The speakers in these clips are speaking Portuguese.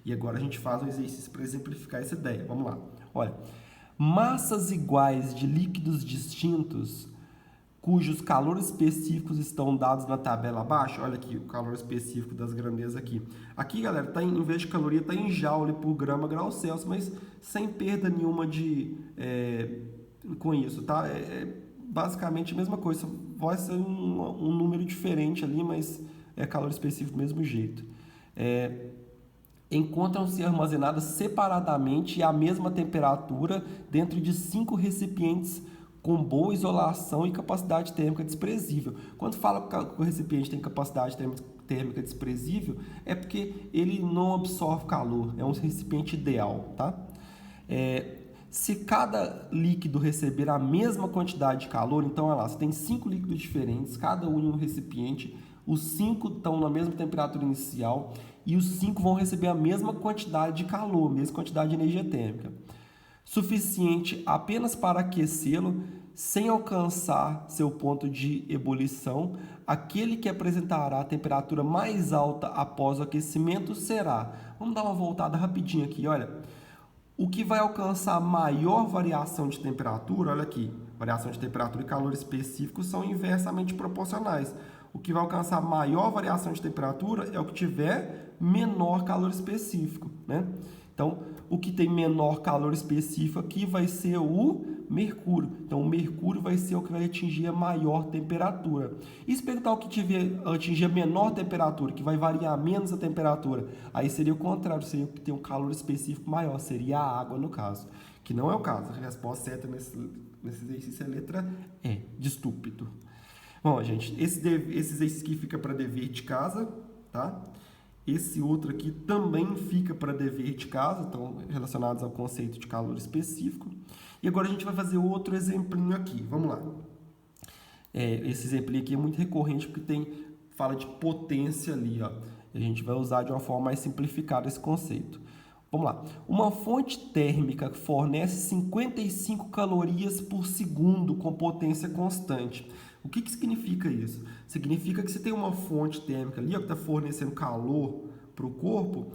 E agora a gente faz um exercício para exemplificar essa ideia. Vamos lá. Olha, massas iguais de líquidos distintos cujos calores específicos estão dados na tabela abaixo. Olha aqui o calor específico das grandezas aqui. Aqui, galera, em vez de caloria, está em joule por grama grau Celsius, mas sem perda nenhuma com isso, tá? Basicamente a mesma coisa. Vai ser um número diferente ali, mas é calor específico do mesmo jeito. Encontram-se armazenadas separadamente e à mesma temperatura dentro de 5 recipientes com boa isolação e capacidade térmica desprezível. Quando fala que o recipiente tem capacidade térmica desprezível, é porque ele não absorve calor, é um recipiente ideal, tá? Se cada líquido receber a mesma quantidade de calor, então olha lá, você tem 5 líquidos diferentes, cada um em um recipiente, os 5 estão na mesma temperatura inicial e os 5 vão receber a mesma quantidade de calor, a mesma quantidade de energia térmica, suficiente apenas para aquecê-lo sem alcançar seu ponto de ebulição. Aquele que apresentará a temperatura mais alta após o aquecimento será... Vamos dar uma voltada rapidinho aqui, olha. O que vai alcançar maior variação de temperatura, olha aqui, variação de temperatura e calor específico são inversamente proporcionais. O que vai alcançar maior variação de temperatura é o que tiver menor calor específico, né? Então, o que tem menor calor específico aqui vai ser o mercúrio. Então, o mercúrio vai ser o que vai atingir a maior temperatura. E se perguntar o que atingir a menor temperatura, que vai variar menos a temperatura, aí seria o contrário, seria o que tem um calor específico maior, seria a água no caso. Que não é o caso. A resposta certa nesse exercício é a letra E, de estúpido. Bom, gente, esse exercício aqui fica para dever de casa, tá? Esse outro aqui também fica para dever de casa, então relacionados ao conceito de calor específico. E agora a gente vai fazer outro exemplinho aqui. Vamos lá. Esse exemplinho aqui é muito recorrente porque fala de potência ali, ó. A gente vai usar de uma forma mais simplificada esse conceito. Vamos lá. Uma fonte térmica fornece 55 calorias por segundo com potência constante. O que significa isso? Significa que você tem uma fonte térmica ali, ó, que está fornecendo calor para o corpo,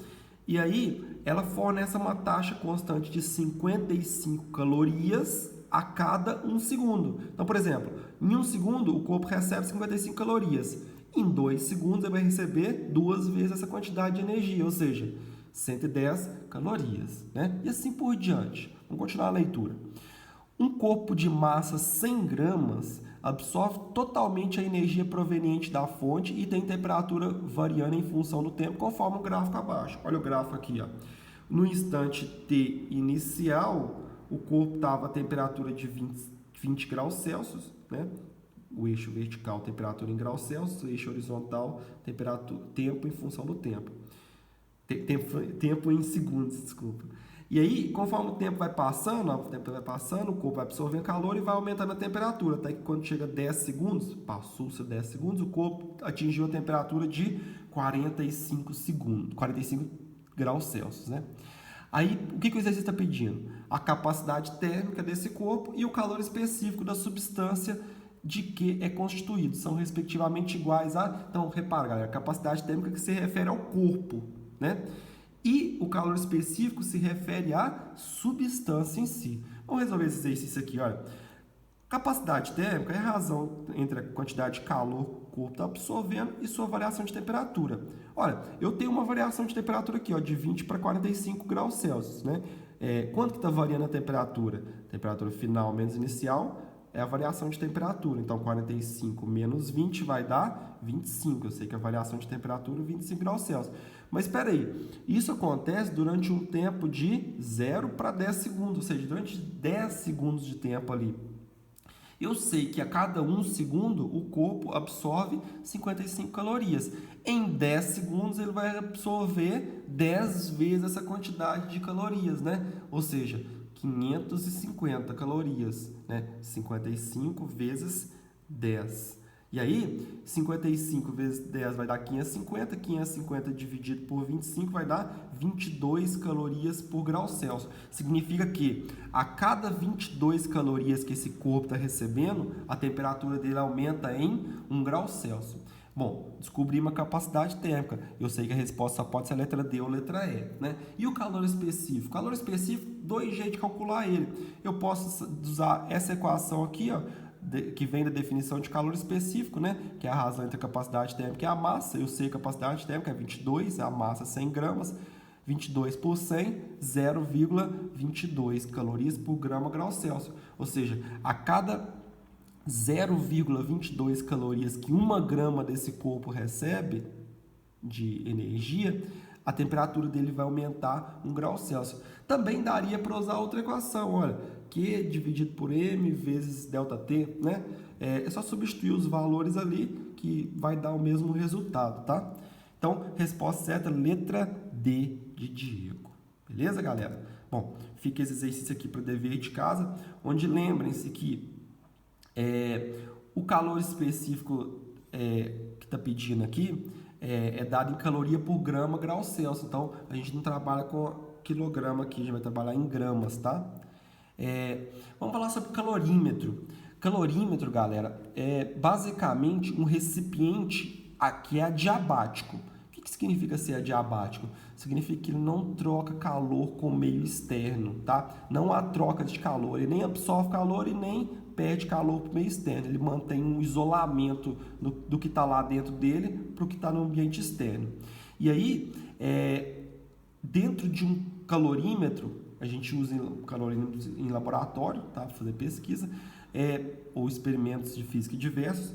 e aí ela fornece uma taxa constante de 55 calorias a cada 1 segundo. Então, por exemplo, em 1 segundo o corpo recebe 55 calorias. Em 2 segundos ele vai receber 2 vezes essa quantidade de energia, ou seja, 110 calorias, né? E assim por diante. Vamos continuar a leitura. Um corpo de massa 100 gramas absorve totalmente a energia proveniente da fonte e tem temperatura variando em função do tempo, conforme o gráfico abaixo. Olha o gráfico aqui, ó. No instante T inicial, o corpo estava a temperatura de 20 graus Celsius, né? O eixo vertical, temperatura em graus Celsius, o eixo horizontal, tempo em função do tempo. Tempo em segundos, desculpa. E aí, conforme o tempo vai passando, o corpo vai absorvendo calor e vai aumentando a temperatura, até que quando chega a 10 segundos, passou-se 10 segundos, o corpo atingiu a temperatura de 45 graus Celsius, né? Aí, o que o exercício está pedindo? A capacidade térmica desse corpo e o calor específico da substância de que é constituído. São respectivamente iguais a... Então, repara, galera, a capacidade térmica que se refere ao corpo, né? E o calor específico se refere à substância em si. Vamos resolver esse exercício aqui, olha. Capacidade térmica é a razão entre a quantidade de calor que o corpo está absorvendo e sua variação de temperatura. Olha, eu tenho uma variação de temperatura aqui, ó, de 20 para 45 graus Celsius, né? Quanto que está variando a temperatura? Temperatura final menos inicial é a variação de temperatura. Então, 45 menos 20 vai dar 25. Eu sei que a variação de temperatura é 25 graus Celsius. Mas espera aí, isso acontece durante um tempo de 0 para 10 segundos, ou seja, durante 10 segundos de tempo ali. Eu sei que a cada 1 segundo o corpo absorve 55 calorias. Em 10 segundos ele vai absorver 10 vezes essa quantidade de calorias, né? Ou seja, 550 calorias, né? 55 vezes 10. E aí, 55 vezes 10 vai dar 550, 550 dividido por 25 vai dar 22 calorias por grau Celsius. Significa que a cada 22 calorias que esse corpo está recebendo, a temperatura dele aumenta em 1 grau Celsius. Bom, descobri uma capacidade térmica. Eu sei que a resposta só pode ser a letra D ou a letra E, né? E o calor específico? O calor específico, dois jeitos de calcular ele. Eu posso usar essa equação aqui, ó, que vem da definição de calor específico, né? Que é a razão entre a capacidade térmica e a massa. Eu sei que a capacidade térmica é 22, a massa 100 gramas. 22 por 100, 0,22 calorias por grama grau Celsius. Ou seja, a cada 0,22 calorias que 1 grama desse corpo recebe de energia, a temperatura dele vai aumentar 1 grau Celsius. Também daria para usar outra equação, olha, Q dividido por M vezes ΔT, né? É só substituir os valores ali que vai dar o mesmo resultado, tá? Então, resposta certa, letra D de Diego. Beleza, galera? Bom, fica esse exercício aqui para dever de casa, onde lembrem-se que o calor específico que está pedindo aqui é dado em caloria por grama grau Celsius. Então, a gente não trabalha com quilograma aqui, a gente vai trabalhar em gramas, tá? Vamos falar sobre calorímetro. Calorímetro, galera, é basicamente um recipiente que é adiabático. O que significa ser adiabático? Significa que ele não troca calor com o meio externo, tá? Não há troca de calor, ele nem absorve calor e nem perde calor para o meio externo. Ele mantém um isolamento do que está lá dentro dele para o que está no ambiente externo. E aí, dentro de um calorímetro, a gente usa calorímetros em laboratório, tá? Para fazer pesquisa, ou experimentos de física diversos.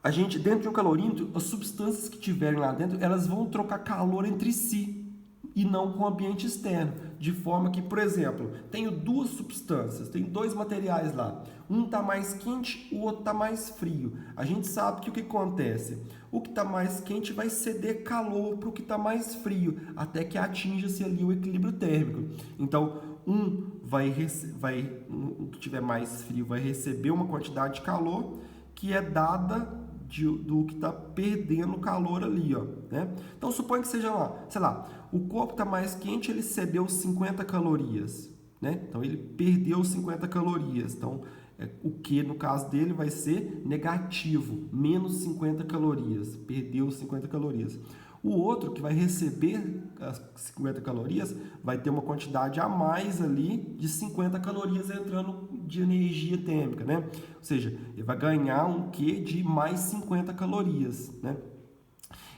A gente, dentro de um calorímetro, as substâncias que tiverem lá dentro, elas vão trocar calor entre si e não com o ambiente externo. De forma que, por exemplo, tenho duas substâncias, tenho dois materiais lá. Um está mais quente, o outro está mais frio. A gente sabe que o que acontece? O que está mais quente vai ceder calor para o que está mais frio, até que atinja-se ali o equilíbrio térmico. Então, o que tiver mais frio vai receber uma quantidade de calor que é dada do que está perdendo calor ali, ó, né? Então, suponha que seja lá, sei lá, o corpo está mais quente, ele cedeu 50 calorias, né? Então, ele perdeu 50 calorias. Então, o que no caso dele vai ser negativo, menos 50 calorias, perdeu 50 calorias. O outro, que vai receber as 50 calorias, vai ter uma quantidade a mais ali de 50 calorias entrando de energia térmica, né? Ou seja, ele vai ganhar um Q de mais 50 calorias, né?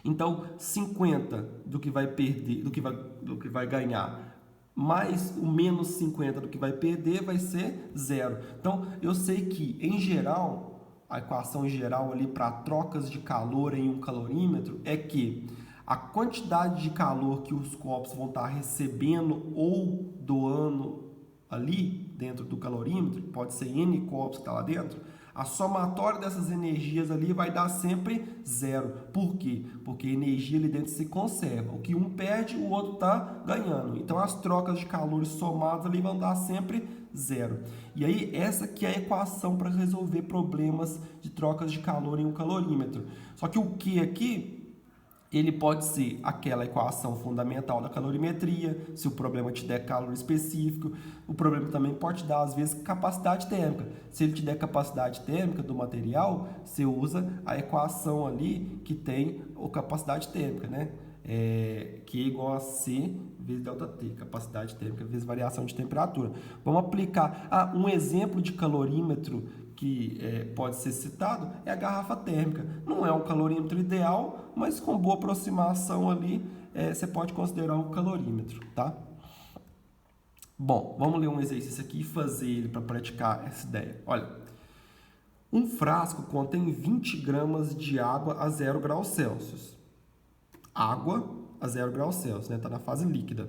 Então, 50 do que vai perder, do que vai ganhar, mais o menos 50 do que vai perder vai ser zero. Então, eu sei que, em geral, a equação geral ali para trocas de calor em um calorímetro é que a quantidade de calor que os corpos vão estar recebendo ou doando ali dentro do calorímetro, pode ser N corpos que está lá dentro, a somatória dessas energias ali vai dar sempre zero. Por quê? Porque a energia ali dentro se conserva. O que um perde, o outro está ganhando. Então, as trocas de calores somadas ali vão dar sempre zero. E aí, essa que é a equação para resolver problemas de trocas de calor em um calorímetro. Só que o que aqui, ele pode ser aquela equação fundamental da calorimetria, se o problema te der calor específico. O problema também pode dar, às vezes, capacidade térmica. Se ele te der capacidade térmica do material, você usa a equação ali que tem a capacidade térmica, né? Que é igual a C vezes ΔT, capacidade térmica vezes variação de temperatura. Vamos aplicar um exemplo de calorímetro que pode ser citado é a garrafa térmica. Não é um calorímetro ideal, mas com boa aproximação ali, você pode considerar um calorímetro, tá? Bom, vamos ler um exercício aqui e fazer ele para praticar essa ideia. Olha, um frasco contém 20 gramas de água a 0 graus Celsius. Água a 0 graus Celsius, né? Está na fase líquida.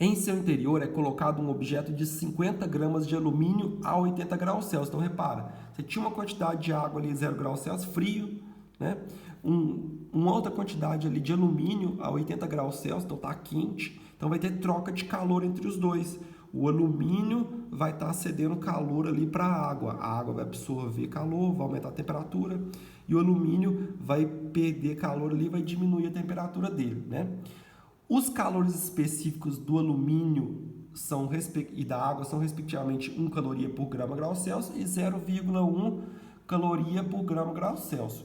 Em seu interior é colocado um objeto de 50 gramas de alumínio a 80 graus Celsius. Então, repara, você tinha uma quantidade de água ali 0 graus Celsius, frio, né? Uma outra quantidade ali de alumínio a 80 graus Celsius, então está quente. Então, vai ter troca de calor entre os dois. O alumínio vai estar cedendo calor ali para a água vai absorver calor, vai aumentar a temperatura, e o alumínio vai perder calor ali, vai diminuir a temperatura dele, né? Os calores específicos do alumínio e da água são, respectivamente, 1 caloria por grama grau Celsius e 0,1 caloria por grama grau Celsius.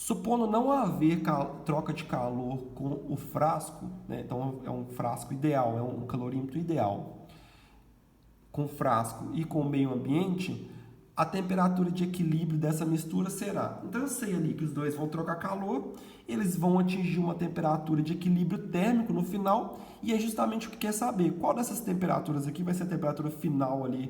Supondo não haver troca de calor com o frasco, né? Então é um frasco ideal, é um calorímetro ideal, com frasco e com o meio ambiente, a temperatura de equilíbrio dessa mistura será. Então eu sei ali que os dois vão trocar calor, eles vão atingir uma temperatura de equilíbrio térmico no final, e é justamente o que quer saber. Qual dessas temperaturas aqui vai ser a temperatura final ali